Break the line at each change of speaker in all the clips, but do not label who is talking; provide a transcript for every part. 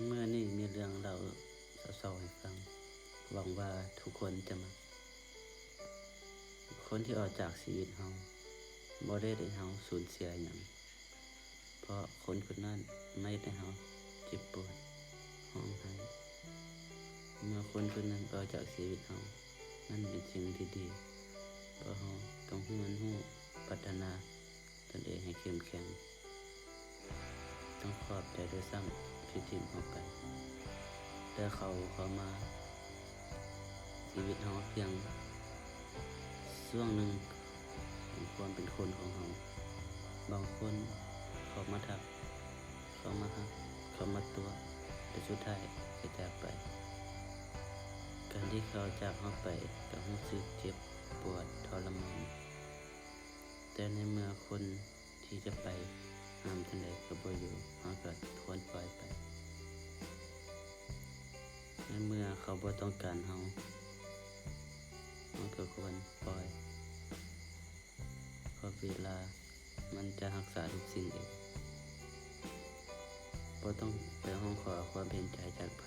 เมื่อนี่มีเรื่องเราเศร้าๆให้ฟังหวังว่าทุกคนจะมาคนที่ออกจากชีวิตเฮาบ่ได้เฮาสูญเสียหยังเพราะคนคนนั้นไม่ได้เฮาเจ็บปวดร้องไห้เมื่อคนคนนั้นออกจากชีวิตเฮานั่นเป็นสิ่งที่ดีเพราะเฮาต้องรู้พัฒนาตนเองให้เข้มแข็งต้องขอบใจด้วยซ้ำที่ทิ้งเฮาไปแต่เขามาชีวิตเฮาเพียงช่วงหนึ่งของความเป็นคนของเฮาบางคนเขามาทักเขามาฮักเขามาตัวแต่สุดท้ายก็จากไปการที่เขาจากเฮาไปก็รู้สึกเจ็บปวดทรมานแต่ในเมื่อคนที่จะไปห้ามจังได๋ก็บ่อยู่เฮาก็ควรปล่อยไปในเมื่อเขาบ่ต้องการเฮาก็ควรปล่อยเพราะเวลามันจะรักษาทุกสิ่งเองบ่ต้องไปร้องขอความเห็นใจจากไผ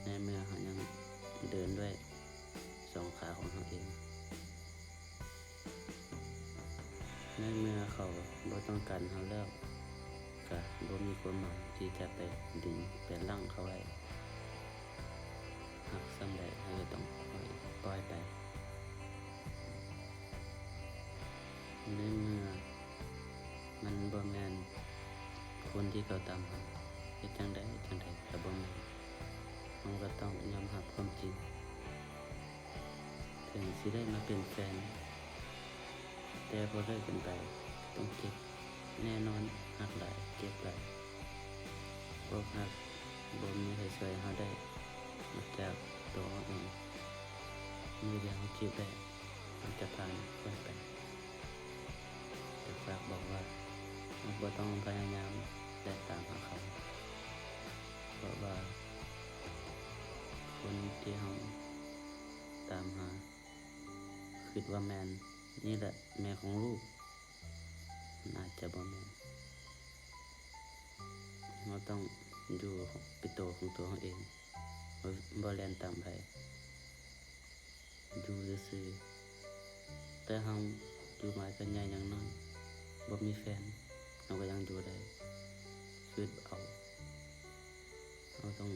ในเมื่อเขายังเดินด้วยสองขาของเขาเองในเมื่อเขาบ่ต้องการเขาแล้วก็บ่มีความหมายที่จะไปดึงไปรั้งเขาไว้หักส่ำใดเขาก็ต้องปล่อยไปในเมื่อมันบ่แม่นคนที่เขาตามหาเฮ็ดจังได๋ก็บ่แม่นมันก็ต้องยอมรับความจริงถึงสิได้มาเป็นแฟนแต่พอเลิกกันไปต้องเจ็บแน่นอนหักหลายเจ็บหลายบ่หักบ่มีใครช่วยเฮาได้นอกจากตัวเฮาเองมือเดียวเฮาคิดได้มันจะผ่านพ้นไปแต่ฝากบอกว่าเราบ่ต้องพยายามและตามหาเขาเพราะว่าคนที่เฮาตามหาคิดว่าแม่นนี่แหละแม่ของลูกอาจจะบ่แม่นเราต้องอยู่เป็นตัวของตัวเราเองบ่แล่นตามไผอยู่ซื่อๆแต่เฮาอยู่มากันใหญ่อย่างน้อยบ่มีแฟนเราก็ยังอยู่ได้คิดเอาเราต้อง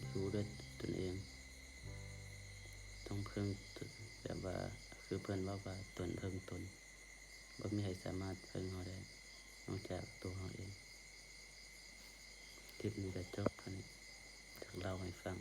อยู่ด้วยตนเองต้องเพิ่งแบบว่าคือเพิ่นว่าตนเพิ่งตนบ่มีใครสามารถเพิ่งเฮาได้นอกจากตัวเฮาเองคลิปนี้ก็จบเท่านี้จากเล่าให้ฟัง